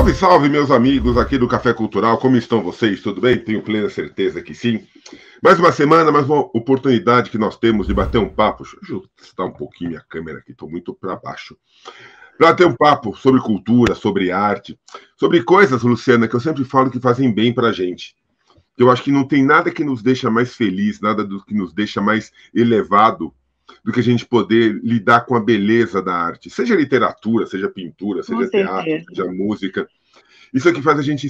Salve, salve, meus amigos aqui do Café Cultural. Como estão vocês? Tudo bem? Tenho plena certeza que sim. Mais uma semana, mais uma oportunidade que nós temos de bater um papo. Deixa eu ajustar um pouquinho minha câmera aqui, estou muito para baixo. Para ter um papo sobre cultura, sobre arte, sobre coisas, Luciana, que eu sempre falo que fazem bem para a gente. Eu acho que não tem nada que nos deixa mais feliz, nada do que nos deixa mais elevado do que a gente poder lidar com a beleza da arte. Seja literatura, seja pintura, Com seja teatro, certeza. seja música. Isso é que faz a gente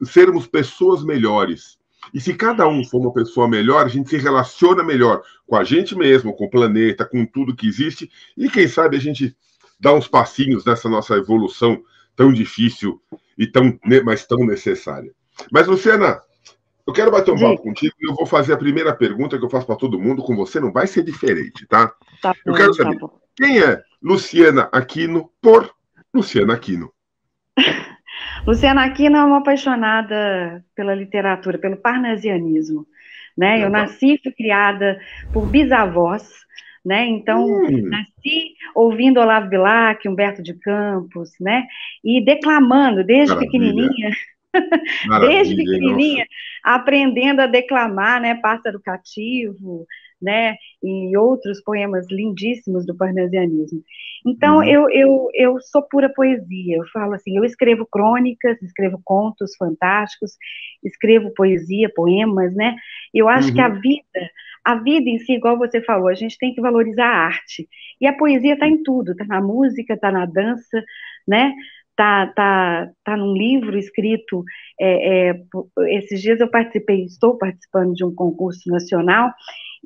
sermos pessoas melhores. E se cada um for uma pessoa melhor, a gente se relaciona melhor com a gente mesmo, com o planeta, com tudo que existe. E quem sabe a gente dá uns passinhos nessa nossa evolução tão difícil e mas tão necessária. Mas, Luciana, eu quero bater um papo Diga. contigo e eu vou fazer a primeira pergunta que eu faço para todo mundo. Com você não vai ser diferente, tá? Tá Eu quero bom, tá saber, bom. quem é Luciana Aquino por Luciana Aquino? Luciana Aquino é uma apaixonada pela literatura, pelo parnasianismo, né? Eu Legal. nasci e fui criada por bisavós, né? Então, Hum, nasci ouvindo Olavo Bilac, Humberto de Campos, né? E declamando maravilha. desde Maravilha, hein? Nossa. pequenininha, aprendendo a declamar, né? Pássaro Cativo, né? E outros poemas lindíssimos do parnasianismo. Então, Uhum, eu sou pura poesia. Eu falo assim, eu escrevo crônicas, escrevo contos fantásticos, escrevo poesia, poemas, né? Eu acho que uhum. a vida em si, igual você falou, a gente tem que valorizar a arte. E a poesia está em tudo, está na música, está na dança, né? Tá num livro escrito. Esses dias eu estou participando de um concurso nacional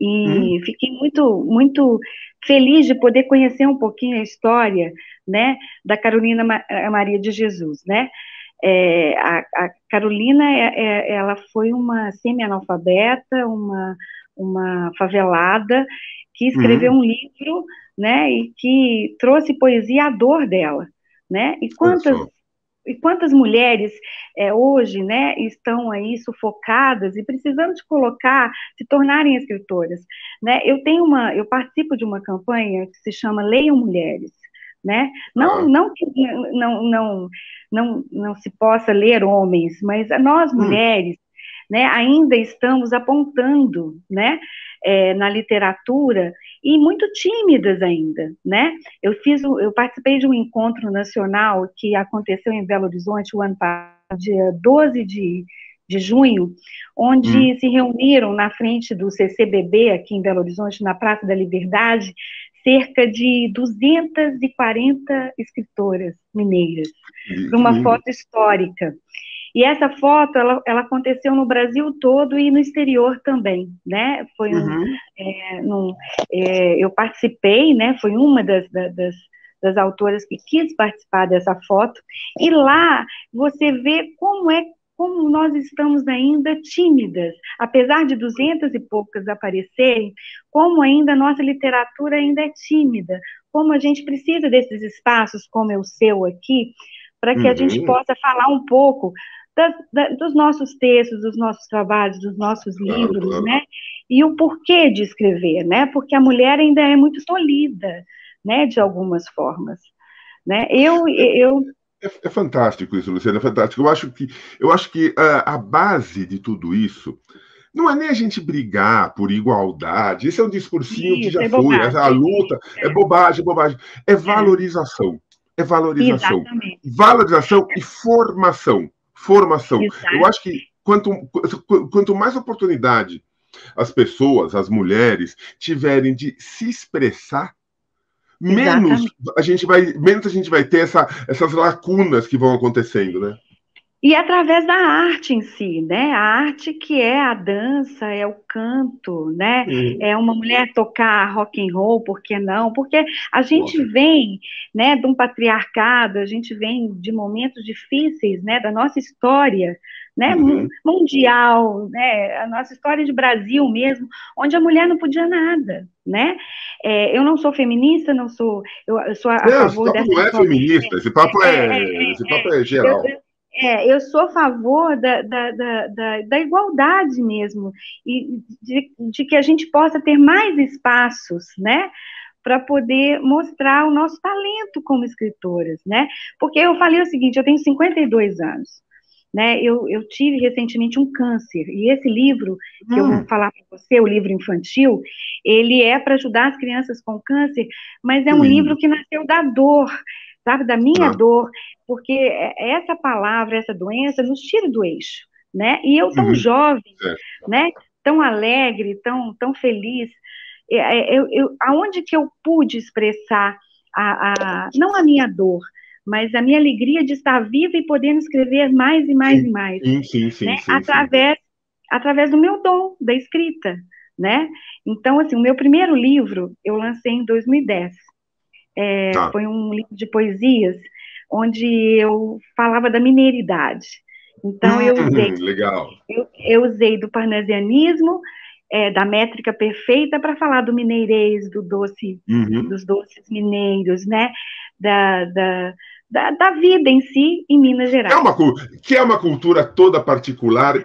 Hum, e fiquei muito, muito feliz de poder conhecer um pouquinho a história, né, da Carolina Maria de Jesus, né? A Carolina, ela foi uma semi-analfabeta, uma favelada que escreveu uhum. um livro, né, e que trouxe poesia à dor dela, né? Olha só. E quantas mulheres hoje, né, estão aí sufocadas e precisando de colocar, se tornarem escritoras, né? Eu participo de uma campanha que se chama Leiam Mulheres, né? Não, Tá. não que não se possa ler homens, mas nós Hum, mulheres, né, ainda estamos apontando, né, na literatura e muito tímidas ainda, né? Eu participei de um encontro nacional que aconteceu em Belo Horizonte o ano passado, dia 12 de junho, hum. onde se reuniram na frente do CCBB, aqui em Belo Horizonte, na Praça da Liberdade, cerca de 240 escritoras mineiras, para Que uma lindo. foto histórica. E essa foto, ela aconteceu no Brasil todo e no exterior também, né? Uhum. Eu participei, né? Foi uma das autoras que quis participar dessa foto. E lá você vê como nós estamos ainda tímidas, apesar de 200 e poucas aparecerem, como ainda a nossa literatura ainda é tímida, como a gente precisa desses espaços como é o seu aqui, para que a gente Uhum. possa falar um pouco dos nossos textos, dos nossos trabalhos, dos nossos Claro, livros, claro. né? E o porquê de escrever, né? Porque a mulher ainda é muito tolhida, né? De algumas formas, né? É fantástico isso, Luciana, é fantástico. Eu acho que a base de tudo isso não é nem a gente brigar por igualdade. Esse é um discursinho que Isso já é foi. A bobagem. luta é bobagem, bobagem. É valorização. É valorização. Exatamente. Valorização e formação. Formação. Eu Exato. acho que quanto mais oportunidade as pessoas, as mulheres, tiverem de se expressar, Exatamente. menos a gente vai ter essas lacunas que vão acontecendo, né? E através da arte em si, né? A arte que é a dança, é o canto, né? Uhum. É uma mulher tocar rock and roll, por que não? Porque a gente Nossa. vem, né, de um patriarcado, a gente vem de momentos difíceis, né, da nossa história, né, Uhum. mundial, né, a nossa história de Brasil mesmo, onde a mulher não podia nada, né? Eu não sou feminista, eu sou a Não, esse favor papo dessa não é história. feminista, esse papo é Eu, geral. eu sou a favor da igualdade mesmo, e de que a gente possa ter mais espaços, né, para poder mostrar o nosso talento como escritoras, né? Porque eu falei o seguinte, eu tenho 52 anos, né? Eu tive recentemente um câncer, e esse livro que eu vou falar para você, o livro infantil, ele é para ajudar as crianças com câncer, mas é Que um lindo. livro que nasceu da dor, sabe, da minha Ah, dor, porque essa palavra, essa doença nos tira do eixo, né? E eu tão uhum, jovem, certo. né? Tão alegre, tão feliz, aonde que eu pude expressar não a minha dor, mas a minha alegria de estar viva e podendo escrever mais e mais Sim, e mais, sim, sim, né? sim, sim, sim. Através do meu dom, da escrita, né? Então, assim, o meu primeiro livro eu lancei em 2010. Tá. Foi um livro de poesias onde eu falava da mineiridade. Então, Legal. eu usei do parnasianismo, da métrica perfeita para falar do mineirês, Uhum. dos doces mineiros, né? Da, da, da vida em si em Minas Que é Gerais. uma, que é uma cultura toda particular,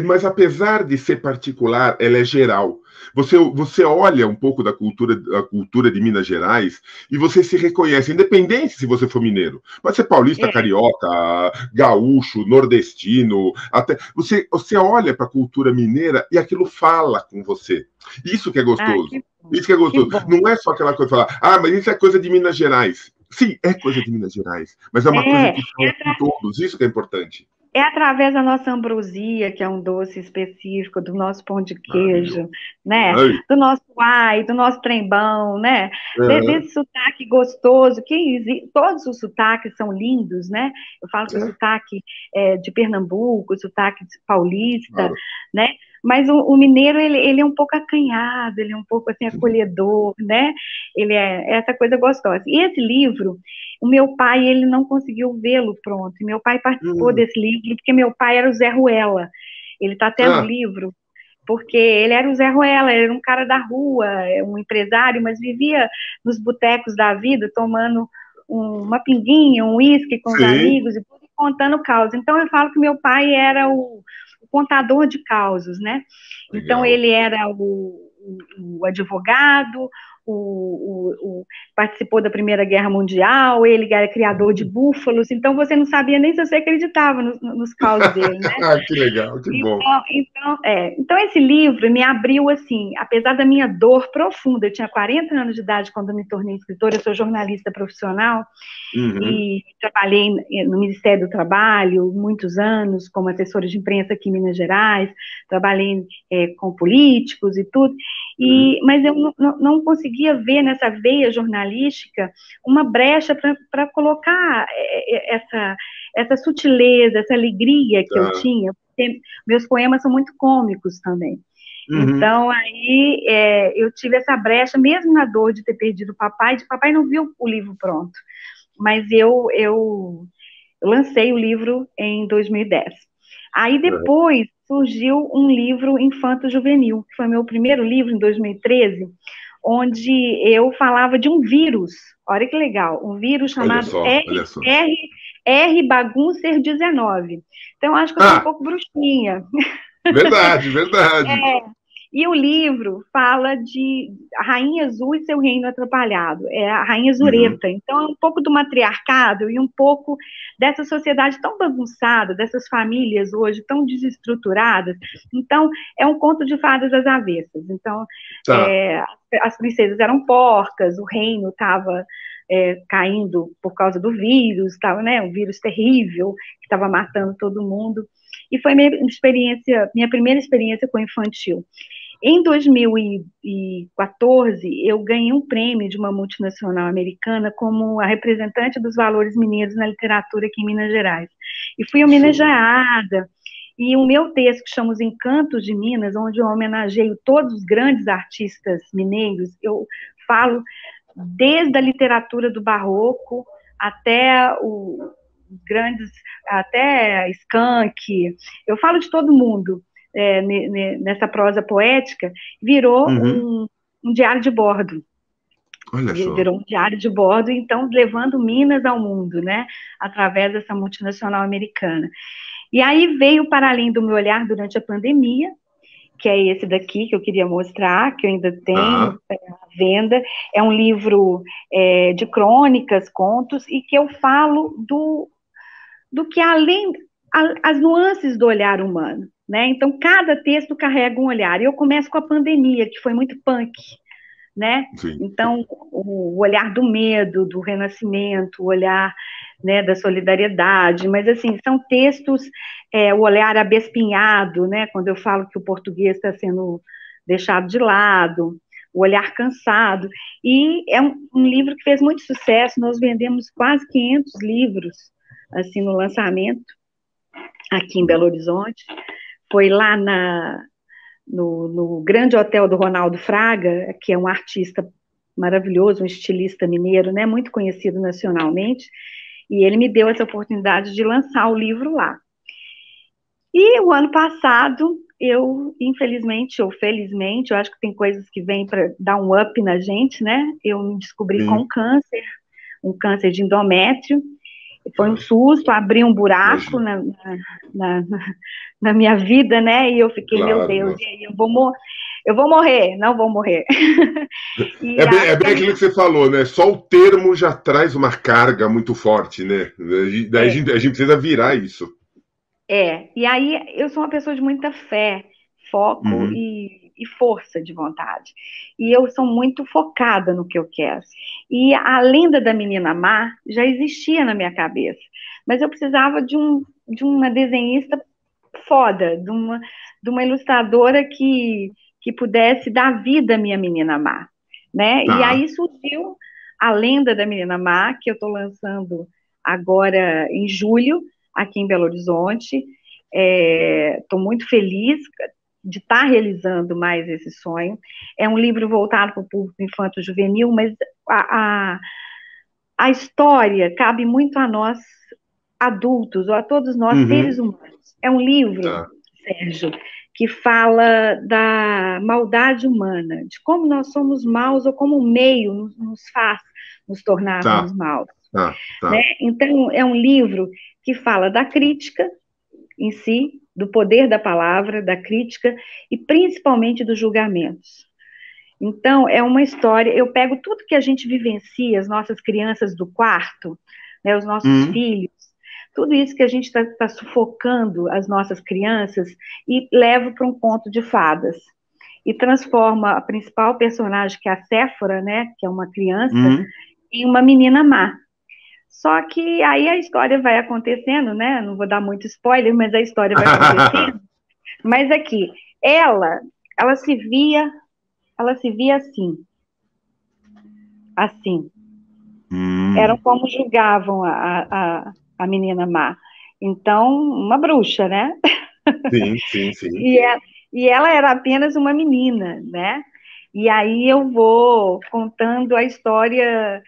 mas apesar de ser particular, ela é geral. Você olha um pouco da cultura de Minas Gerais e você se reconhece, independente se você for mineiro. Pode ser paulista, É, carioca, gaúcho, nordestino, até você olha para a cultura mineira e aquilo fala com você. Isso que é gostoso. que bom, Isso que é que gostoso. bom. Não é só aquela coisa de falar, mas isso é coisa de Minas Gerais. Sim, é coisa de Minas Gerais, mas é uma coisa É, que fala com todos, isso que é importante. É através da nossa ambrosia, que é um doce específico, do nosso pão de Maravilhoso. queijo, né? Ai, Do nosso uai, do nosso trembão, né? aham, Desse sotaque gostoso, todos os sotaques são lindos, né? Eu falo que o é, sotaque de Pernambuco, o sotaque paulista, claro. né? Mas o mineiro, ele é um pouco acanhado, ele é um pouco assim, acolhedor, né? Ele é essa coisa gostosa. E esse livro, o meu pai, ele não conseguiu vê-lo pronto. E meu pai participou Hum, desse livro, porque meu pai era o Zé Ruela. Ele está até no ah, livro, porque ele era o Zé Ruela, ele era um cara da rua, um empresário, mas vivia nos botecos da vida, tomando uma pinguinha, um uísque com os sim, amigos e tudo, contando causos. Então eu falo que meu pai era o contador de causos, né? Então legal. ele era o advogado, participou da Primeira Guerra Mundial, ele era criador de búfalos, então você não sabia nem se você acreditava nos causos dele, né? Que legal, que bom. Então esse livro me abriu assim, apesar da minha dor profunda, eu tinha 40 anos de idade quando eu me tornei escritora, eu sou jornalista profissional, Uhum, e trabalhei no Ministério do Trabalho muitos anos como assessora de imprensa aqui em Minas Gerais, trabalhei com políticos e tudo, uhum, mas eu não conseguia ver nessa veia jornalística uma brecha para colocar essa sutileza, essa alegria que eu tá. tinha, porque meus poemas são muito cômicos também. Uhum, Então, aí eu tive essa brecha, mesmo na dor de ter perdido o papai, de papai não viu o livro pronto, mas eu lancei o livro em 2010. Aí uhum. depois surgiu um livro infanto-juvenil, que foi meu primeiro livro em 2013, onde eu falava de um vírus, olha que legal, um vírus Olha chamado só, olha só. R baguncer 19. Então, acho que eu sou um Ah, pouco bruxinha. verdade, verdade. E o livro fala de a Rainha Azul e seu reino atrapalhado. É a Rainha Uhum, Zureta. Então, é um pouco do matriarcado e um pouco dessa sociedade tão bagunçada, dessas famílias hoje tão desestruturadas. Então, é um conto de fadas às avessas. Então, tá. as princesas eram porcas, o reino estava caindo por causa do vírus, tava, né, um vírus terrível que estava matando todo mundo. E foi minha primeira experiência com infantil. Em 2014, eu ganhei um prêmio de uma multinacional americana como a representante dos valores mineiros na literatura aqui em Minas Gerais. E fui Show. homenageada. E o meu texto, que chama Os Encantos de Minas, onde eu homenageio todos os grandes artistas mineiros, eu falo desde a literatura do barroco até os grandes, até Skank, eu falo de todo mundo nessa prosa poética, virou Uhum, um diário de bordo. olha só. Virou um diário de bordo, então levando Minas ao mundo, né? Através dessa multinacional americana. E aí veio para além do meu olhar durante a pandemia, que é esse daqui que eu queria mostrar, que eu ainda Tá. tenho à venda. É um livro de crônicas, contos, e que eu falo do que além as nuances do olhar humano, né? Então, cada texto carrega um olhar. E eu começo com a pandemia, que foi muito punk, né? Sim. Então, o olhar do medo, do renascimento, o olhar, né, da solidariedade, mas assim, são textos, o olhar abespinhado, né, quando eu falo que o português está sendo deixado de lado, o olhar cansado, e é um livro que fez muito sucesso, nós vendemos quase 500 livros, assim, no lançamento, aqui em Belo Horizonte, foi lá no grande hotel do Ronaldo Fraga, que é um artista maravilhoso, um estilista mineiro, né, muito conhecido nacionalmente, e ele me deu essa oportunidade de lançar o livro lá. E o ano passado, eu, infelizmente ou felizmente, eu acho que tem coisas que vêm para dar um up na gente, né? Eu me descobri com Sim. um câncer de endométrio. Foi um Tá. susto, abri um buraco Imagino. na, na minha vida, né? E eu fiquei, meu Claro, Deus, e nossa. aí eu vou morrer, não vou morrer. E É acho que bem a aquilo minha. que você falou, né? Só o termo já traz uma carga muito forte, né? Daí É, a gente precisa virar isso. e aí eu sou uma pessoa de muita fé, foco Uhum. e força de vontade. E eu sou muito focada no que eu quero. E a lenda da menina má já existia na minha cabeça, mas eu precisava de uma desenhista foda, de uma ilustradora que pudesse dar vida à minha menina má, né? E Tá. aí surgiu a lenda da menina má, que eu estou lançando agora em julho, aqui em Belo Horizonte. Estou muito feliz de estar realizando mais esse sonho. É um livro voltado para o público infanto-juvenil, mas a, a, a história cabe muito a nós adultos, ou a todos nós seres Uhum. humanos. É um livro, Tá. Sérgio, que fala da maldade humana, de como nós somos maus ou como o meio nos faz nos Tá. tornarmos maus, Tá. né? Tá. Então, é um livro que fala da crítica em si, do poder da palavra, da crítica e principalmente dos julgamentos. Então, é uma história. Eu pego tudo que a gente vivencia, as nossas crianças do quarto, né, os nossos Uhum. filhos, tudo isso que a gente está sufocando as nossas crianças e levo para um conto de fadas. E transforma a principal personagem, que é a Séfora, né, que é uma criança, Uhum. em uma menina má. Só que aí a história vai acontecendo, né? Não vou dar muito spoiler, mas a história vai acontecendo. Mas aqui, ela, ela se via, ela se via assim, assim. Eram Hum. como julgavam a menina má. Então, uma bruxa, né? Sim, sim, sim. E, e ela era apenas uma menina, né? E aí eu vou contando é,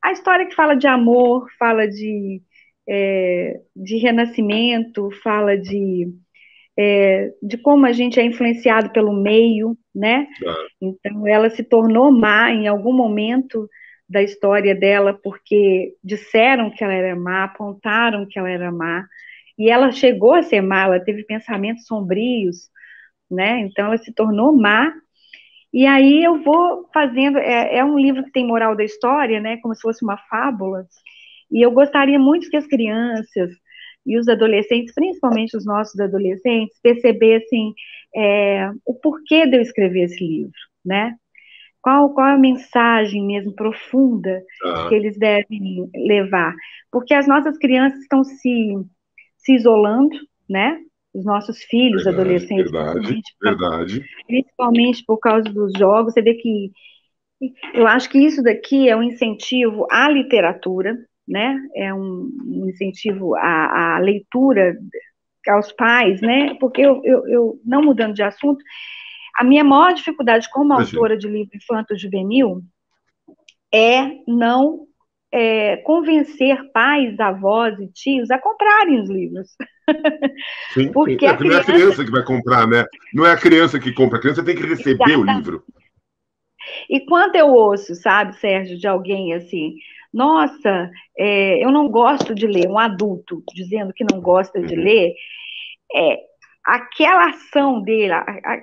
a história que fala de amor, fala de renascimento, fala de como a gente é influenciado pelo meio, né? Tá. Então, ela se tornou má em algum momento da história dela, porque disseram que ela era má, apontaram que ela era má, e ela chegou a ser má, ela teve pensamentos sombrios, né? Então, ela se tornou má, e aí eu vou fazendo. É um livro que tem moral da história, né? Como se fosse uma fábula, e eu gostaria muito que as crianças e os adolescentes, principalmente os nossos adolescentes, percebessem o porquê de eu escrever esse livro, né? Qual a mensagem mesmo profunda que Tá. eles devem levar? Porque as nossas crianças estão se isolando, né? Os nossos filhos, Verdade, adolescentes, verdade, verdade. principalmente por causa dos jogos. Você vê que eu acho que isso daqui é um incentivo à literatura, né? É um incentivo à leitura aos pais, né? Porque eu, não mudando de assunto, a minha maior dificuldade como Imagina. autora de livro infanto-juvenil é não convencer pais, avós e tios a comprarem os livros. Sim, sim. Porque É, a porque não é a criança. criança que vai comprar, né? Não é a criança que compra, a criança tem que receber o Exatamente. livro. E quando eu ouço, sabe, Sérgio, de alguém assim, nossa, eu não gosto de ler, um adulto dizendo que não gosta de Uhum. ler, é, aquela ação dele,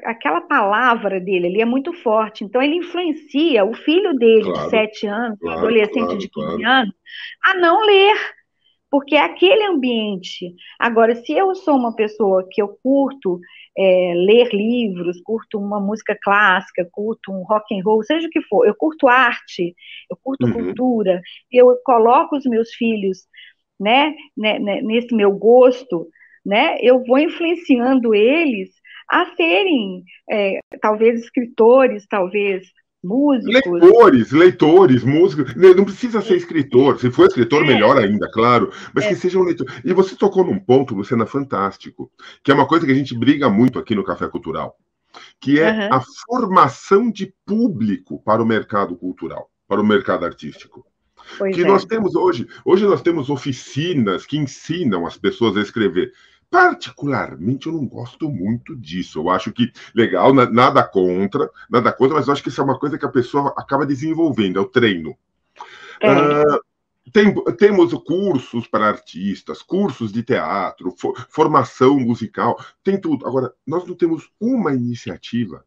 aquela palavra dele, ele é muito forte. Então, ele influencia o filho dele de Claro, 7 anos, o claro, adolescente claro, de 15 claro. anos, a não ler, porque é aquele ambiente. Agora, se eu sou uma pessoa que eu curto ler livros, curto uma música clássica, curto um rock and roll, seja o que for, eu curto arte, eu curto Uhum. cultura, eu coloco os meus filhos, nesse meu gosto, né, eu vou influenciando eles a serem, talvez escritores, talvez músicos. Leitores, músicos, não precisa ser escritor. Se for escritor, melhor ainda, claro, mas que seja um leitor. E você tocou num ponto, Luciana, fantástico, que é uma coisa que a gente briga muito aqui no Café Cultural, que é a Uhum, formação de público para o mercado cultural, para o mercado artístico. pois Que nós é. temos hoje. Hoje nós temos oficinas que ensinam as pessoas a escrever. Particularmente, eu não gosto muito disso. Eu acho que legal, nada contra, mas eu acho que isso é uma coisa que a pessoa acaba desenvolvendo, é o treino. É, Temos cursos para artistas, cursos de teatro, formação musical, tem tudo. Agora, nós não temos uma iniciativa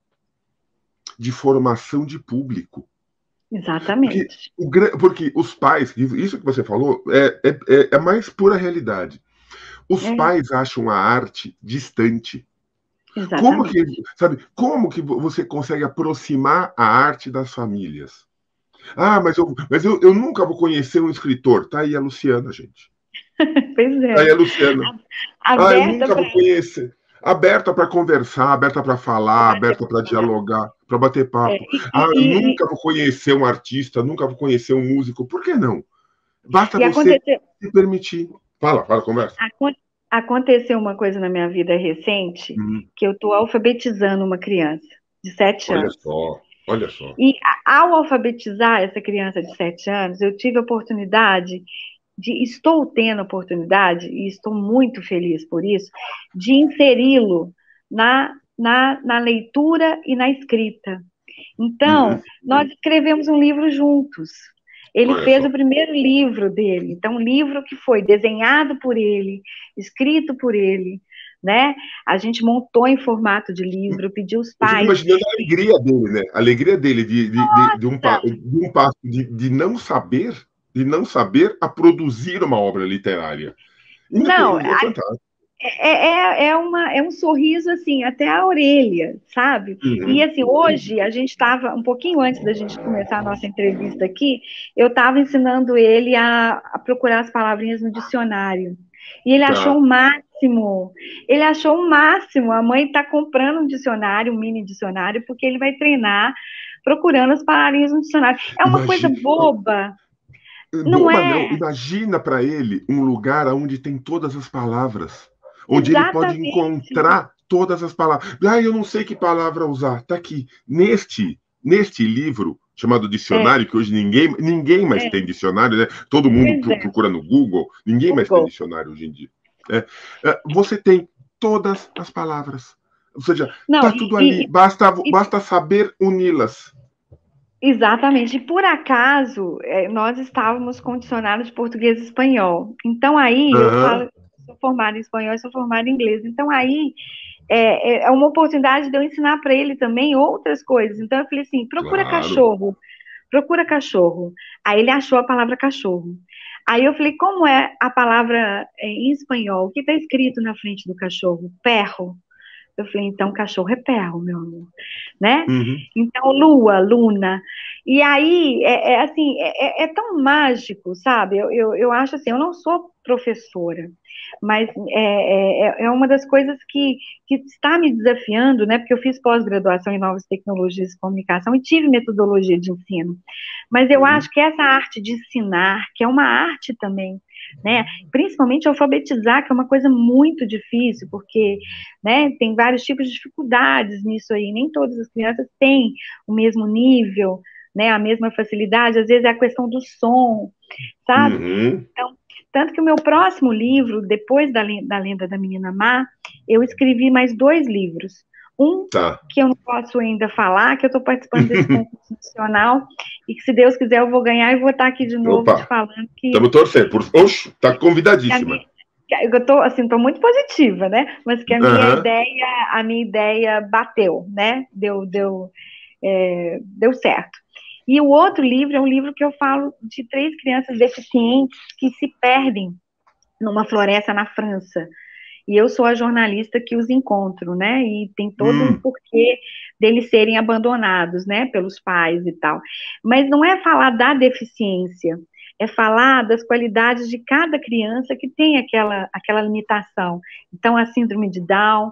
de formação de público. Porque, exatamente. porque os pais, isso que você falou, é mais pura realidade. Os É, pais acham a arte distante. Como que, exatamente. sabe, como que você consegue aproximar a arte das famílias? Ah, mas eu nunca vou conhecer um escritor. Tá aí a Luciana, gente. Pois Tá aí é. a Luciana. Ah, eu Aberta nunca para vou conhecer. Aberta para conversar, aberta para falar, bater aberta para papo. dialogar, para bater É, papo. Ah, eu e, nunca vou conhecer um artista, nunca vou conhecer um músico. Por que não? Basta e você aconteceu, se permitir. Fala, conversa. acon- aconteceu uma coisa na minha vida recente, Hum, que eu estou alfabetizando uma criança de 7 olha anos. só, olha só. E ao alfabetizar essa criança de 7 anos, eu tive a oportunidade estou tendo a oportunidade, e estou muito feliz por isso, de inseri-lo na leitura e na escrita. Então, Uhum, nós escrevemos um livro juntos. Ele olha fez só. o primeiro livro dele. Então, um livro que foi desenhado por ele, escrito por ele, né? A gente montou em formato de livro, pediu os Eu fico pais. imaginando a alegria dele, né? A alegria dele de não saber a produzir uma obra literária. Não, É fantástico. é um sorriso assim, até a orelha, sabe? E Uhum, assim, hoje a gente estava, um pouquinho antes da gente começar a nossa entrevista aqui, eu estava ensinando ele a procurar as palavrinhas no dicionário. E ele achou tá. o máximo. Ele achou o máximo. A mãe está comprando um dicionário, um mini dicionário, porque ele vai treinar procurando as palavrinhas no dicionário. É uma coisa Imagina, boba, não boba não, é? imagina para ele um lugar onde tem todas as palavras, onde ele pode Exatamente. encontrar todas as palavras. Ah, eu não sei que palavra usar. Tá aqui. Neste livro chamado É, dicionário, que hoje ninguém mais tem é, dicionário, né? Todo mundo pois é. procura no Google, ninguém mais tem Google. dicionário hoje em dia. É, você tem todas as palavras. Ou seja, Não, tá tudo ali, e- basta saber uni-las. exatamente. E por acaso, nós estávamos condicionados de português e espanhol. Então aí eu Aham, falo, sou formada em espanhol e sou formada em inglês. Então aí é uma oportunidade de eu ensinar para ele também outras coisas. Então eu falei assim, procura claro. cachorro, procura cachorro. Aí ele achou a palavra cachorro. Aí eu falei, como é a palavra em espanhol? O que está escrito na frente do cachorro? Perro. Eu falei, então cachorro é perro, meu amor, né? Uhum. Então, lua, luna. E aí, assim, é tão mágico, sabe? Eu acho assim, eu não sou professora, mas é uma das coisas que está me desafiando, né? Porque eu fiz pós-graduação em novas tecnologias de comunicação e tive metodologia de ensino. Mas eu Uhum. acho que essa arte de ensinar, que é uma arte também, né? Principalmente alfabetizar, que é uma coisa muito difícil, porque, né, tem vários tipos de dificuldades nisso aí. Nem todas as crianças têm o mesmo nível, né, a mesma facilidade. Às vezes é a questão do som, sabe? Uhum. Então, tanto que o meu próximo livro, depois da Lenda da Menina Má, eu escrevi mais 2 livros. Um Tá. que eu não posso ainda falar, que eu estou participando desse concurso nacional, e que, se Deus quiser, eu vou ganhar e vou estar aqui de novo te Opa, falando que estamos torcendo. Oxe, tá que a convidadíssima. minha, Eu tô, assim, tô muito positiva, né? Mas que Aham. a minha ideia bateu, né? Deu certo. E o outro livro é um livro que eu falo de 3 crianças deficientes que se perdem numa floresta na França. E eu sou a jornalista que os encontro, né? E tem todo um Hum. porquê deles serem abandonados, né? Pelos pais e tal. Mas não é falar da deficiência, é falar das qualidades de cada criança que tem aquela limitação. Então, a síndrome de Down,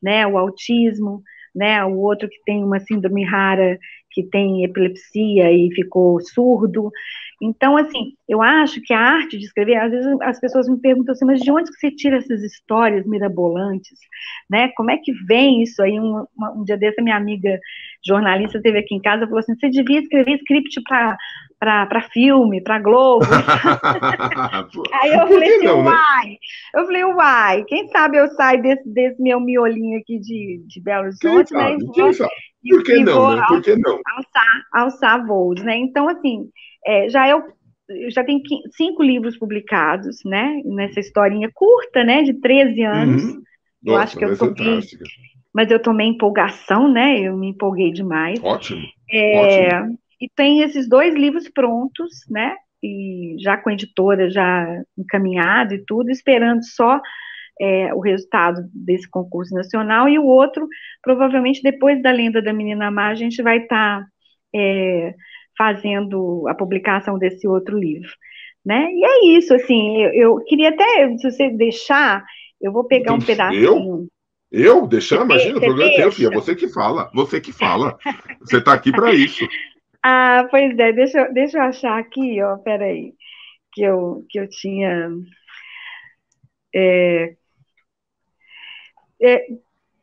né? O autismo, né? O outro que tem uma síndrome rara, que tem epilepsia e ficou surdo. Então, assim, eu acho que a arte de escrever, às vezes as pessoas me perguntam assim, mas de onde que você tira essas histórias mirabolantes, né? Como é que vem isso aí? Um dia desse, a minha amiga jornalista esteve aqui em casa e falou assim, você devia escrever script para filme, para Globo. Aí eu Por falei que assim, não, né? uai! Eu falei, uai, quem sabe eu saio desse meu miolinho aqui de Belo Quem Horizonte, né? sabe? Quem sabe? E, Por que e não, vou né? Por que não? alçar voos, né? Então, assim, eu já tenho 5 livros publicados, né? Nessa historinha curta, né? De 13 anos. Uhum. Eu acho Nossa, que eu mas é tomei, fantástica. mas eu tomei empolgação, né? Eu me empolguei demais. Ótimo, É, ótimo. e tem esses 2 livros prontos, né? E já com a editora já encaminhado e tudo, esperando só o resultado desse concurso nacional, e o outro, provavelmente depois da Lenda da Menina Má, a gente vai estar fazendo a publicação desse outro livro, né? E é isso, assim, eu queria até, se você deixar, eu vou pegar Então, um eu? pedacinho. Eu? Deixar? Imagina, o Você programa é teu, filha. deixa? Você que fala. Você que fala. Você está aqui para isso. Ah, pois é, deixa eu achar aqui, ó, peraí, que eu tinha. É,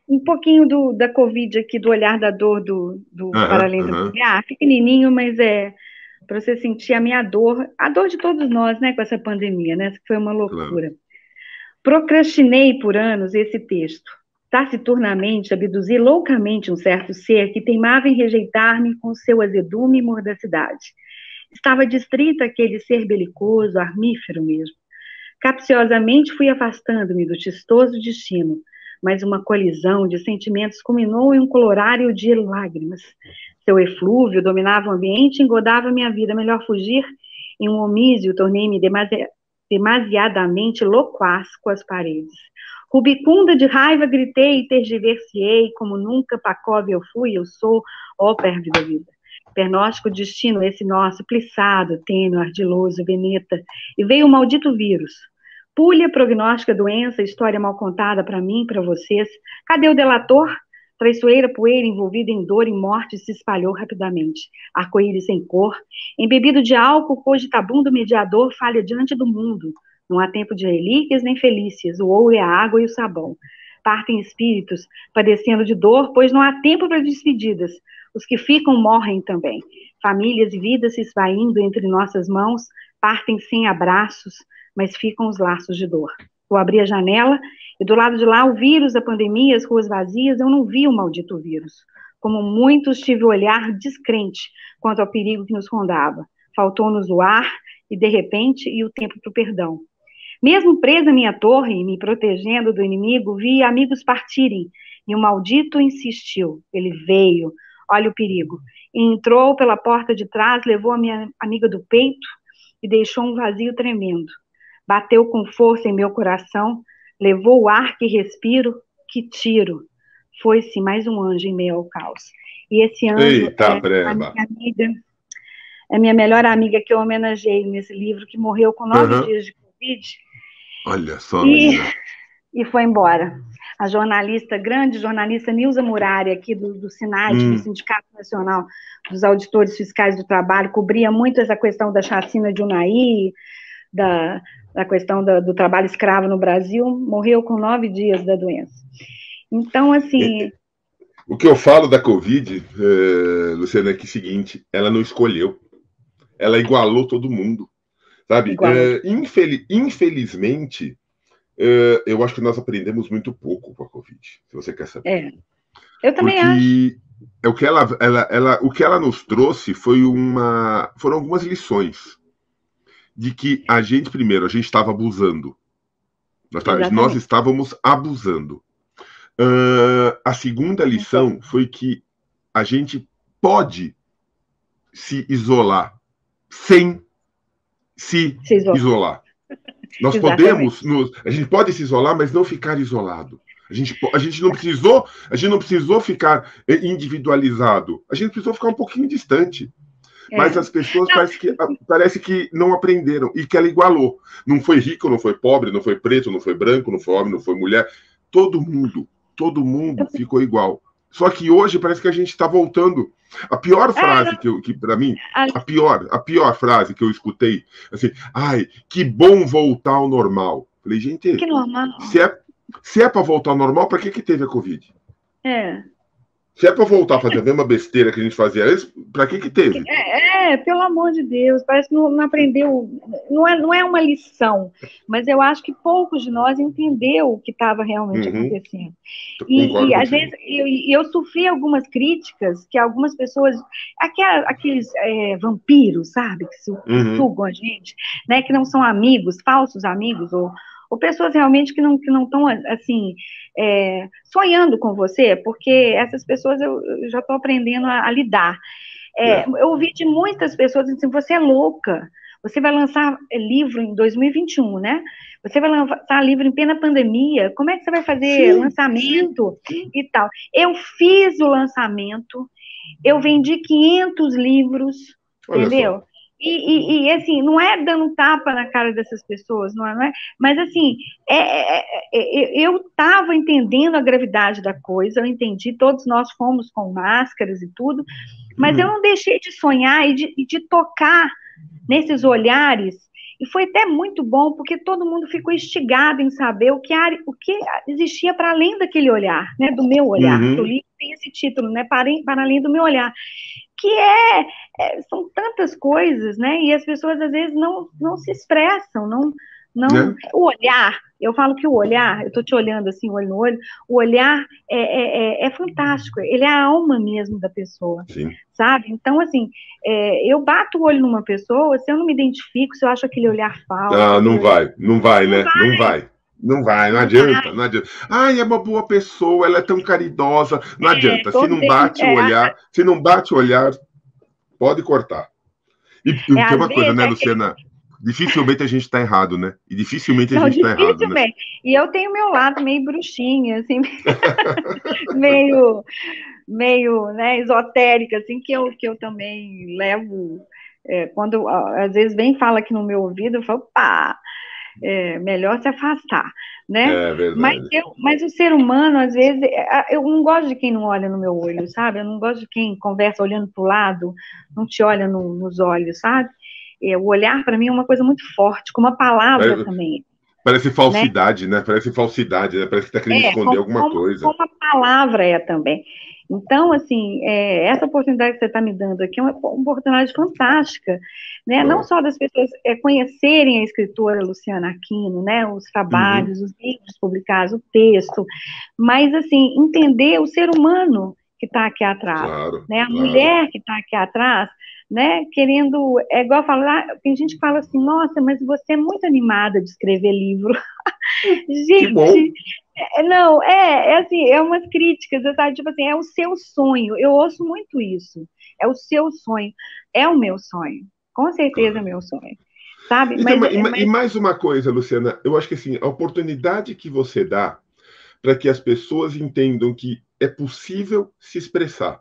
um pouquinho da Covid aqui, do olhar da dor do Para Aham, Além do aham. Olhar, pequenininho, mas para você sentir a dor de todos nós, né, com essa pandemia, né, que foi uma Claro. loucura. Procrastinei por anos esse texto. Taciturnamente abduzi loucamente um certo ser que teimava em rejeitar-me com seu azedume e mordacidade. Estava distrito aquele ser belicoso, armífero mesmo. Capciosamente fui afastando-me do chistoso destino, mas uma colisão de sentimentos culminou em um colorário de lágrimas. Seu eflúvio dominava o ambiente e engodava minha vida. Melhor fugir. Em um homísio, tornei-me demasiadamente loquaz com as paredes. Rubicunda de raiva, gritei e tergiversei, como nunca Pacov eu fui, eu sou, ó pérvida vida. Pernóstico destino esse nosso, plissado, tênue, ardiloso, veneta, e veio o maldito vírus. Pulha, prognóstica, doença, história mal contada para mim, para vocês. Cadê o delator? Traiçoeira poeira envolvida em dor e morte se espalhou rapidamente. Arco-íris sem cor, embebido de álcool, cogitabundo mediador falha diante do mundo. Não há tempo de relíquias nem felícias, o ouro é a água e o sabão. Partem espíritos, padecendo de dor, pois não há tempo para despedidas. Os que ficam morrem também. Famílias e vidas se esvaindo entre nossas mãos, partem sem abraços, mas ficam os laços de dor. Eu abri a janela e do lado de lá o vírus, a pandemia, as ruas vazias, eu não vi o maldito vírus. Como muitos, tive o olhar descrente quanto ao perigo que nos rondava. Faltou-nos o ar e, de repente, o tempo para o perdão. Mesmo presa à minha torre, me protegendo do inimigo, vi amigos partirem, e o maldito insistiu. Ele veio, olha o perigo. Entrou pela porta de trás, levou a minha amiga do peito e deixou um vazio tremendo. Bateu com força em meu coração, levou o ar que respiro, que tiro. Foi-se mais um anjo em meio ao caos. E esse anjo Eita, a preba. minha amiga, é a minha melhor amiga que eu homenageei nesse livro, que morreu com 9 Aham. dias de Covid Olha só, e, menina. e foi embora. A jornalista, grande jornalista Nilza Murari, aqui do SINAIT, do Hum. Sindicato Nacional dos Auditores Fiscais do Trabalho, cobria muito essa questão da chacina de Unai, da questão do trabalho escravo no Brasil, morreu com 9 dias da doença. Então, assim... O que eu falo da Covid, Luciana, é que é o seguinte, ela não escolheu. Ela igualou todo mundo, sabe? Igual. Infelizmente, eu acho que nós aprendemos muito pouco com a Covid, se você quer saber. Eu também acho. Porque o que ela nos trouxe foram algumas lições de que primeiro, a gente estava abusando Nós estávamos abusando. A segunda lição foi que a gente pode se isolar sem se isolar. Nós podemos, a gente pode se isolar, mas não ficar isolado. A gente não precisou ficar individualizado. A gente precisou ficar um pouquinho distante. Mas as pessoas parece que não aprenderam e que ela igualou. Não foi rico, não foi pobre, não foi preto, não foi branco, não foi homem, não foi mulher. Todo mundo ficou igual. Só que hoje parece que a gente está voltando. A pior frase que para mim, a pior frase que eu escutei, assim, ai, que bom voltar ao normal. Falei, gente, que normal. Se é para voltar ao normal, para que teve a Covid? Se é para voltar a fazer a mesma besteira que a gente fazia antes, para que teve? Pelo amor de Deus, parece que não aprendeu, não é uma lição, mas eu acho que poucos de nós entendeu o que estava realmente acontecendo. E às vezes eu sofri algumas críticas que algumas pessoas, aqueles vampiros, sabe, que sugam a gente, né, que não são amigos, falsos amigos, ou pessoas realmente que não estão, assim, sonhando com você, porque essas pessoas eu já estou aprendendo a lidar. Eu ouvi de muitas pessoas assim, você é louca, você vai lançar livro em 2021, né? Você vai lançar livro em plena pandemia, como é que você vai fazer lançamento e tal? Eu fiz o lançamento, eu vendi 500 livros, entendeu? E assim, não é dando tapa na cara dessas pessoas, não é? Mas assim, eu estava entendendo a gravidade da coisa, eu entendi, todos nós fomos com máscaras e tudo, mas eu não deixei de sonhar e de tocar nesses olhares, e foi até muito bom, porque todo mundo ficou instigado em saber o que existia para além daquele olhar, né, do meu olhar, que o livro tem esse título, né, para além do meu olhar, que são tantas coisas, né, e as pessoas às vezes não se expressam, o olhar, eu falo que o olhar, eu estou te olhando assim, olho no olho, o olhar é fantástico, ele é a alma mesmo da pessoa, sabe? Então, assim, eu bato o olho numa pessoa, se eu não me identifico, se eu acho aquele olhar falso... Não vai, né? Não adianta. Ai, é uma boa pessoa, ela é tão caridosa. Não adianta. Se não bate o olhar, pode cortar. E tem uma coisa, né, Luciana? Dificilmente a gente está errado, né? E dificilmente a gente está errado, né? E eu tenho meu lado meio bruxinha, assim, meio né, esotérica, assim, que eu também levo, quando às vezes vem fala aqui no meu ouvido, eu falo, pá, melhor se afastar, né? É verdade. Mas o ser humano, às vezes, eu não gosto de quem não olha no meu olho, sabe? Eu não gosto de quem conversa olhando para o lado, não te olha nos olhos, sabe? O olhar, para mim, é uma coisa muito forte, como a palavra também. Parece falsidade, né? Parece falsidade, né? Parece que está querendo esconder alguma coisa. Como a palavra também. Então, assim, essa oportunidade que você está me dando aqui é uma oportunidade fantástica, né? Não só das pessoas conhecerem a escritora Luciana Aquino, né? Os trabalhos, os livros publicados, o texto, mas, assim, entender o ser humano que está aqui atrás, né? A mulher que está aqui atrás, né, querendo, igual falar, tem gente que fala assim, nossa, mas você é muito animada de escrever livro. Gente, não, assim, umas críticas, sabe, tipo assim, é o seu sonho, eu ouço muito isso, é o seu sonho, é o meu sonho, com certeza é o meu sonho, sabe? E mais uma coisa, Luciana, eu acho que assim, a oportunidade que você dá para que as pessoas entendam que é possível se expressar.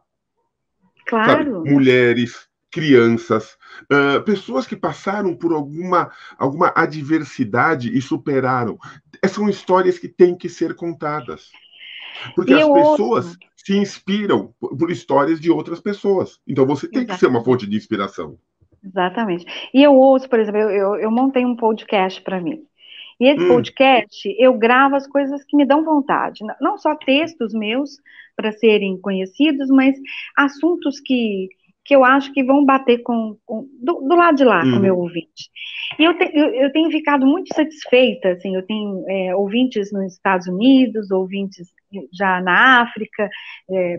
Claro. Sabe? Mulheres, crianças, pessoas que passaram por alguma adversidade e superaram. São histórias que têm que ser contadas. Porque as pessoas se inspiram por histórias de outras pessoas. Então você tem que ser uma fonte de inspiração. Exatamente. E eu ouço, por exemplo, eu montei um podcast para mim. E esse podcast, eu gravo as coisas que me dão vontade. Não só textos meus para serem conhecidos, mas assuntos que eu acho que vão bater do lado de lá com o meu ouvinte. E eu tenho ficado muito satisfeita, assim, eu tenho ouvintes nos Estados Unidos, ouvintes já na África,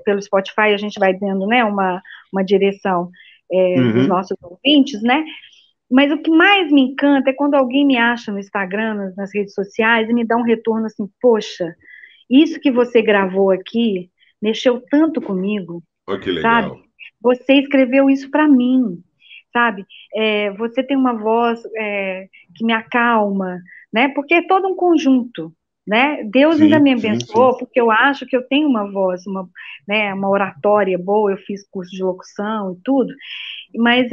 pelo Spotify a gente vai dando, né, uma direção dos nossos ouvintes, né? Mas o que mais me encanta é quando alguém me acha no Instagram, nas redes sociais, e me dá um retorno assim, poxa, isso que você gravou aqui mexeu tanto comigo, Olha que sabe? legal. Você escreveu isso para mim, sabe? Você tem uma voz que me acalma, né? Porque é todo um conjunto, né? Deus ainda Sim, me sim, sim. abençoou, porque eu acho que eu tenho uma voz, né, uma oratória boa, eu fiz curso de locução e tudo, mas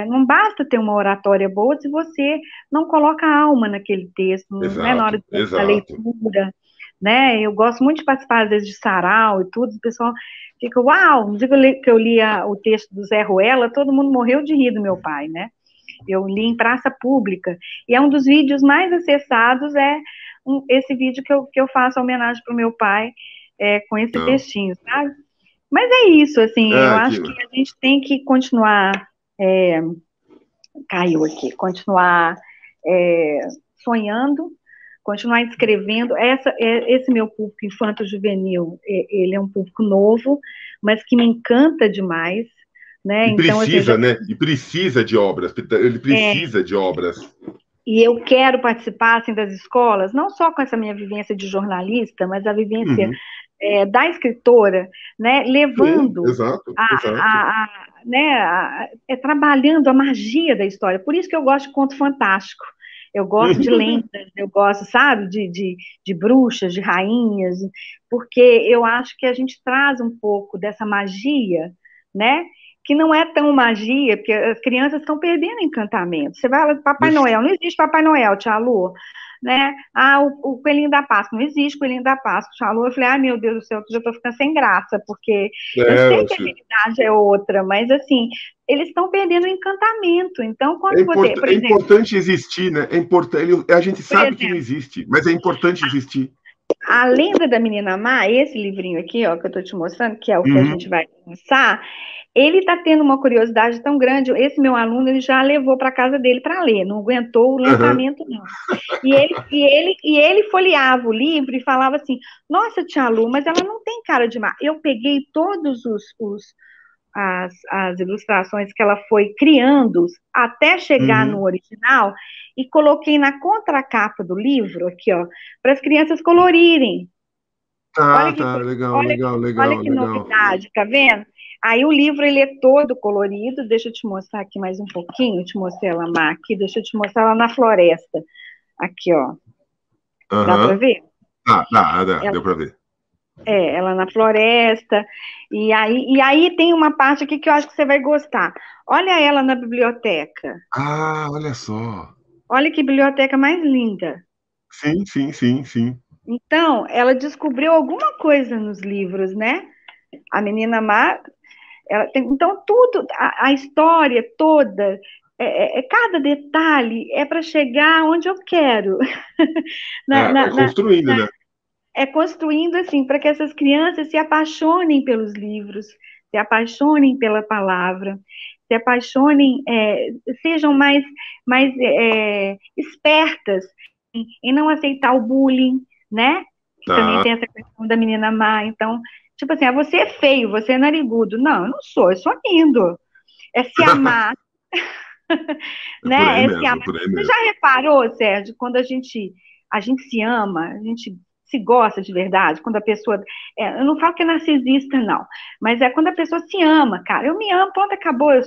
não basta ter uma oratória boa se você não coloca alma naquele texto, né, na hora Exato, da exato. leitura, né? Eu gosto muito de participar, às vezes, de sarau e tudo, o pessoal fica, uau, no dia que eu li o texto do Zé Ruela, todo mundo morreu de rir do meu pai, né? Eu li em praça pública, e é um dos vídeos mais acessados, esse vídeo que eu faço a homenagem para o meu pai, com esse Não. textinho, sabe? Mas é isso, assim, eu Ah, acho que a gente tem que continuar, caiu aqui, continuar sonhando, continuar escrevendo. Esse meu público infanto-juvenil, ele é um público novo, mas que me encanta demais, né? e Então, assim, precisa, né? E precisa de obras. Ele precisa de obras. e eu quero participar assim, das escolas, não só com essa minha vivência de jornalista, mas a vivência Uhum. da escritora, né, Sim, levando exato, exato. trabalhando a magia da história. Por isso que eu gosto de conto fantástico. Eu gosto de lendas, eu gosto, sabe, de bruxas, de rainhas, porque eu acho que a gente traz um pouco dessa magia, né? Que não é tão magia, porque as crianças estão perdendo encantamento. Você vai falar Papai Noel, não existe Papai Noel, Tia Lu, né? Ah, o Coelhinho da Páscoa, não existe Coelhinho da Páscoa, Tia Lu. Eu falei, ai meu Deus do céu, eu já estou ficando sem graça, porque eu É, sei que a realidade é outra, mas assim, eles estão perdendo o encantamento. Então, quando você, por é exemplo, importante existir, né? É importante. A gente por sabe que não exemplo, existe, mas é importante existir. A Lenda da Menina Má, esse livrinho aqui, ó, que eu tô te mostrando, que é o que a Uhum. gente vai começar, ele tá tendo uma curiosidade tão grande. Esse meu aluno, ele já levou para casa dele para ler, não aguentou o Uhum. lançamento, não. E ele folheava o livro e falava assim: Nossa, tia Lu, mas ela não tem cara de má. Eu peguei todos as ilustrações que ela foi criando até chegar no Uhum. original e coloquei na contracapa do livro, aqui, ó, para as crianças colorirem. Tá, Olha que tá, coisa, legal, olha, legal, olha legal, que legal. novidade, tá vendo? Aí o livro ele é todo colorido. Deixa eu te mostrar aqui mais um pouquinho. Eu te mostrei ela aqui, deixa eu te mostrar ela na floresta. Aqui, ó. Dá para Aham. ver? Deu Ela, pra ver. ela na floresta. E aí tem uma parte aqui que eu acho que você vai gostar. Olha ela na biblioteca. Ah, olha só. Olha que biblioteca mais linda. Sim, sim, sim, sim. Então, ela descobriu alguma coisa nos livros, né? A menina má, então tudo, a história toda, cada detalhe é para chegar onde eu quero. Na- É, na- vai na- construindo, né? é construindo assim para que essas crianças se apaixonem pelos livros, se apaixonem pela palavra, se apaixonem, sejam mais espertas em não aceitar o bullying, né? Que também Tá. tem essa questão da menina má. Então, tipo assim, você é feio, você é narigudo. Não, eu não sou, eu sou lindo. É se amar, É por aí né? É se mesmo, é amar. por aí Você mesmo. já reparou, Sérgio, quando a gente se ama, a gente se gosta de verdade, quando a pessoa. Eu não falo que é narcisista, não, mas é quando a pessoa se ama, cara. Eu me amo, pronto, acabou, eu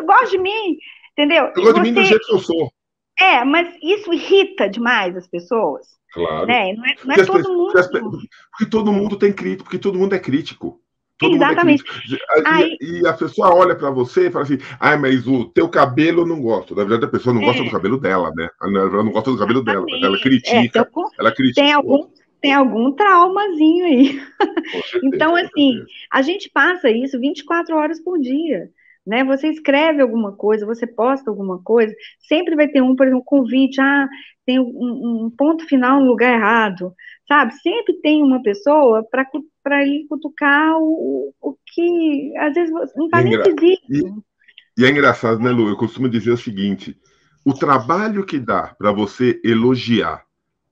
gosto de mim, entendeu? Eu E gosto de mim do você. jeito que eu sou. Mas isso irrita demais as pessoas, Claro. né? Não é Porque, todo mundo. porque todo mundo tem crítico, porque todo mundo é crítico. Todo mundo é Exatamente. crítico. Aí, E a pessoa olha para você e fala assim: ah, mas o teu cabelo eu não gosto. Na verdade, a pessoa não gosta do é, cabelo dela, né? Ela não gosta do cabelo dela, mas ela exatamente. critica. Ela Tem critica o algum, outro. tem algum traumazinho aí. Com certeza, Então, com assim, certeza. a gente passa isso 24 horas por dia, né? Você escreve alguma coisa, você posta alguma coisa, sempre vai ter por exemplo, um convite, tem um ponto final no lugar errado, sabe? Sempre tem uma pessoa para ir cutucar o que, às vezes, não E está é, nem engra... e, visível. e é engraçado, né, Lu? Eu costumo dizer o seguinte: o trabalho que dá para você elogiar,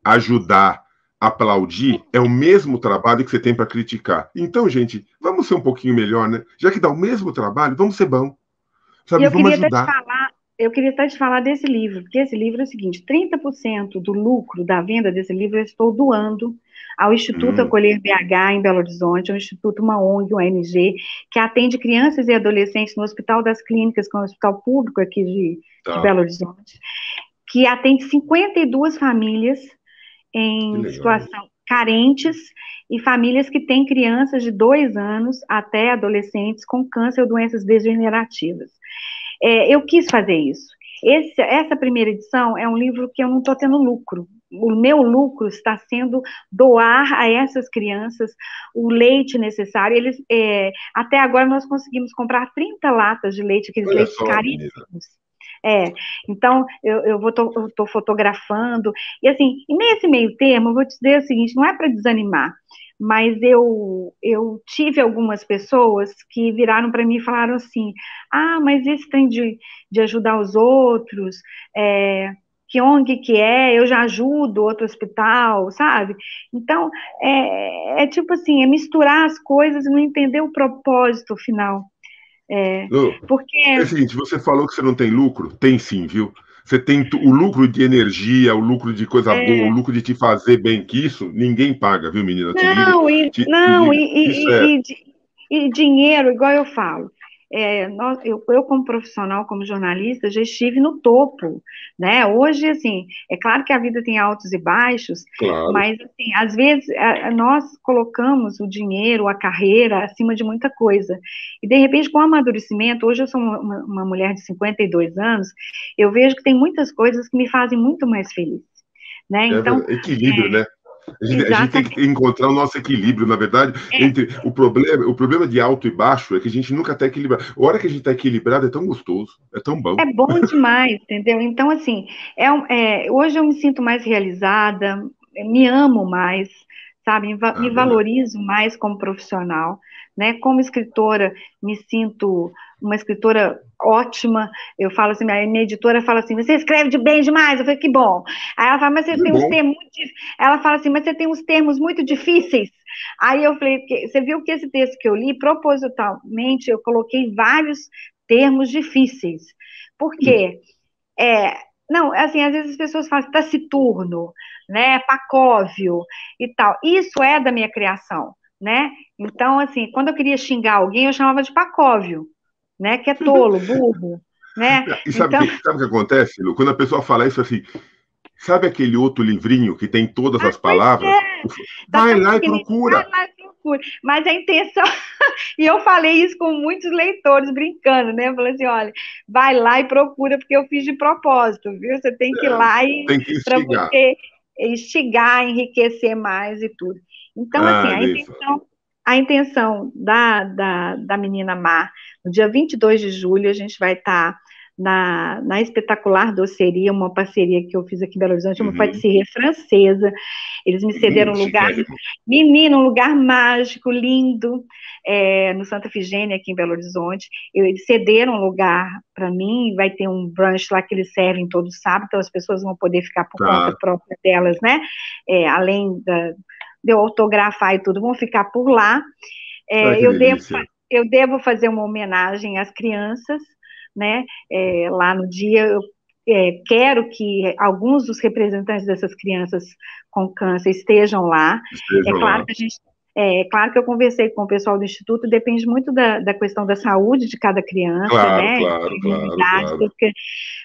ajudar, aplaudir, é o mesmo trabalho que você tem para criticar. Então, gente, vamos ser um pouquinho melhor, né? Já que dá o mesmo trabalho, vamos ser bom. E Sabe, eu vamos queria até te ajudar. falar, eu queria até te falar desse livro, porque esse livro é o seguinte: 30% do lucro da venda desse livro eu estou doando ao Instituto Hum, Acolher BH, em Belo Horizonte, um instituto, uma ONG, uma ONG, que atende crianças e adolescentes no Hospital das Clínicas, que é um hospital público aqui de tá, Belo Horizonte, que atende 52 famílias que em legal. situação carentes e famílias que têm crianças de 2 anos até adolescentes com câncer ou doenças degenerativas. Eu quis fazer isso. Essa primeira edição é um livro que eu não estou tendo lucro. O meu lucro está sendo doar a essas crianças o leite necessário. Até agora nós conseguimos comprar 30 latas de leite, aqueles Olha leites só, menina. caríssimos. Então eu estou fotografando, e assim, e nesse meio termo, eu vou te dizer o seguinte: não é para desanimar, mas eu tive algumas pessoas que viraram para mim e falaram assim: ah, mas esse tem de ajudar os outros, que ONG que é, eu já ajudo outro hospital, sabe? Então, tipo assim, é misturar as coisas e não entender o propósito final. É, Lu, é o porque seguinte, você falou que você não tem lucro? Tem sim, viu? Você tem o lucro de energia, o lucro de coisa boa, o é, lucro de te fazer bem, que isso ninguém paga, viu, menina? Te ligo, Não, te não, digo. Isso é. e dinheiro, igual eu falo. Eu, como profissional, como jornalista, já estive no topo, né? Hoje, assim, é claro que a vida tem altos e baixos, Claro. mas, assim, às vezes nós colocamos o dinheiro, a carreira, acima de muita coisa. E, de repente, com o amadurecimento, hoje eu sou uma mulher de 52 anos, eu vejo que tem muitas coisas que me fazem muito mais feliz, né? É Então, verdade. Equilíbrio, né? A gente tem que exatamente. encontrar o nosso equilíbrio, na verdade, entre o problema de alto e baixo é que a gente nunca está equilibrado. A hora que a gente está equilibrado é tão gostoso, é tão bom. É bom demais, entendeu? Então, assim, hoje eu me sinto mais realizada, me amo mais, sabe? Me Ah, verdade. valorizo mais como profissional, né? Como escritora, me sinto uma escritora ótima. Eu falo assim, minha editora fala assim: você escreve bem demais. Eu falei: que bom. Aí ela fala: mas você Que tem uns bom. termos ela fala assim: mas você tem uns termos muito difíceis. Aí eu falei: você viu que esse texto que eu li, propositalmente, eu coloquei vários termos difíceis. Por Hum. quê? É, não, assim, às vezes as pessoas falam taciturno, né, pacóvio e tal. Isso é da minha criação, né? Então, assim, quando eu queria xingar alguém, eu chamava de pacóvio, né, que é tolo, burro, né? E sabe o Então, que acontece, Lu? Quando a pessoa fala isso assim, sabe aquele outro livrinho que tem todas as pois palavras? é, tá Vai tão lá e pequenininho, vai procura. lá e procura. Mas a intenção, e eu falei isso com muitos leitores, brincando, né? Eu falei assim: olha, vai lá e procura, porque eu fiz de propósito, viu? Você tem que ir lá e Tem que para instigar. você instigar, enriquecer mais e tudo. Então, assim, Ah, a nem fala. intenção, a intenção da menina Mar, no dia 22 de julho, a gente vai estar na Espetacular Doceria, uma parceria que eu fiz aqui em Belo Horizonte, uma Uhum. patisserie francesa. Eles me cederam um lugar, Chiquérrimo. menino, um lugar mágico, lindo, no Santa Efigênia, aqui em Belo Horizonte. Eles cederam um lugar para mim, vai ter um brunch lá que eles servem todo sábado, então as pessoas vão poder ficar por conta Tá. própria delas, né? Além de eu autografar e tudo, vão ficar por lá. Ai, É, que eu devo, delícia. eu devo fazer uma homenagem às crianças, né? Lá no dia, eu quero que alguns dos representantes dessas crianças com câncer estejam lá. É Estejam claro lá. que claro que eu conversei com o pessoal do Instituto, depende muito da questão da saúde de cada criança, Claro, né? claro, claro, Imunidade, claro. porque,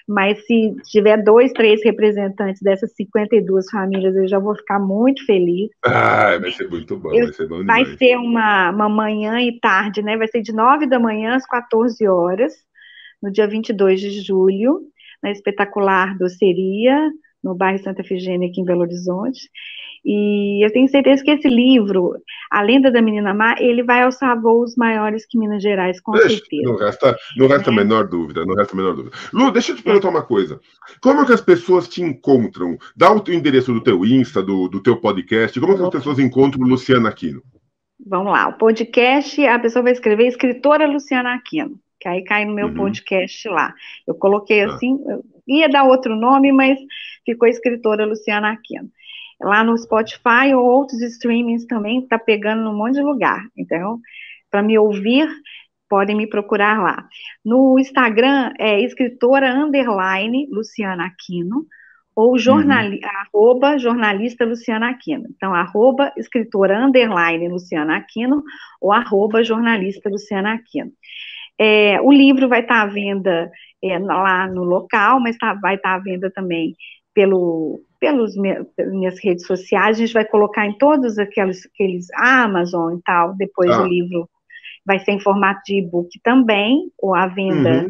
mas se tiver 2, 3 representantes dessas 52 famílias, eu já vou ficar muito feliz. Ah, vai ser muito bom, Eu, vai ser bom vai demais. ser uma manhã e tarde, né? Vai ser de 9 da manhã às 14 horas, no dia 22 de julho, na Espetacular Doceria, no bairro Santa Efigênia, aqui em Belo Horizonte. E eu tenho certeza que esse livro, A Lenda da Menina Má, ele vai alçar voos maiores que Minas Gerais, com Deixa, certeza, não resta a né? menor dúvida, não resta a menor dúvida. Lu, deixa eu te É. perguntar uma coisa. Como é que as pessoas te encontram? Dá o teu endereço do teu Insta, do teu podcast. Como é que as Opa. pessoas encontram Luciana Aquino? Vamos lá, o podcast, a pessoa vai escrever escritora Luciana Aquino, que aí cai no meu Uhum, podcast lá. Eu coloquei tá, assim, eu ia dar outro nome, mas ficou escritora Luciana Aquino. Lá no Spotify ou outros streamings também, tá pegando num monte de lugar, então, para me ouvir, podem me procurar lá. No Instagram é escritora _ Luciana Aquino, ou arroba jornalista Luciana Aquino. Então, arroba escritora _ Luciana Aquino, ou arroba jornalista Luciana Aquino. O livro vai estar à venda lá no local, mas vai estar à venda também pelas minhas redes sociais. A gente vai colocar em todos aqueles Amazon e tal. Depois o livro vai ser em formato de e-book também, ou à venda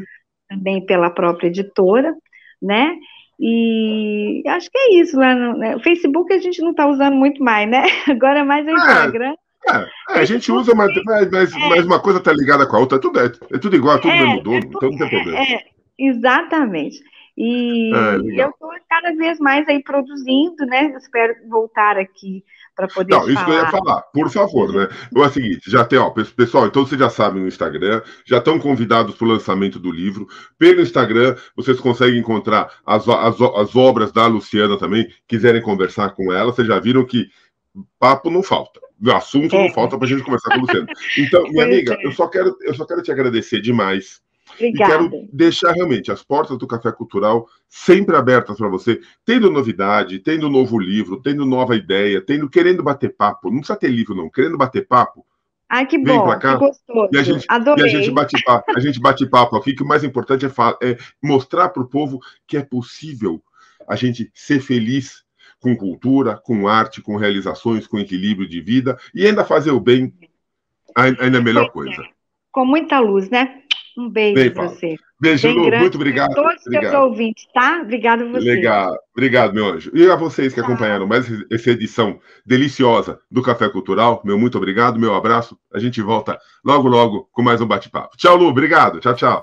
também pela própria editora, né? E acho que é isso. Lá no Facebook a gente não está usando muito mais, né? Agora é mais o Instagram. A gente usa, mas uma coisa está ligada com a outra. É tudo igual, é tudo mesmo dono, então não tem problema. Exatamente. E eu estou cada vez mais aí produzindo, né? Espero voltar aqui para poder falar. Isso que eu ia falar, por favor, né? É o seguinte, já tem, pessoal, então vocês já sabem no Instagram, já estão convidados para o lançamento do livro. Pelo Instagram, vocês conseguem encontrar as obras da Luciana também, quiserem conversar com ela, vocês já viram que papo não falta. O assunto não falta para a gente conversar com a Luciana. Então, minha amiga, eu só quero te agradecer demais. Obrigada. E quero deixar realmente as portas do Café Cultural sempre abertas para você, tendo novidade, tendo novo livro, tendo nova ideia, querendo bater papo. Não precisa ter livro, não. Querendo bater papo. Ai, que vem bom, pra cá, que gostoso. Adorei. E a gente bate papo aqui, que o mais importante é mostrar para o povo que é possível a gente ser feliz com cultura, com arte, com realizações, com equilíbrio de vida e ainda fazer o bem, ainda é a melhor coisa. Com muita luz, né? Um beijo para você. Beijo, Lu, muito obrigado. Todos os seus ouvintes, tá? Obrigado a você. Legal. Obrigado, meu anjo. E a vocês que acompanharam mais essa edição deliciosa do Café Cultural, meu muito obrigado, meu abraço. A gente volta logo, logo com mais um bate-papo. Tchau, Lu. Obrigado. Tchau, tchau.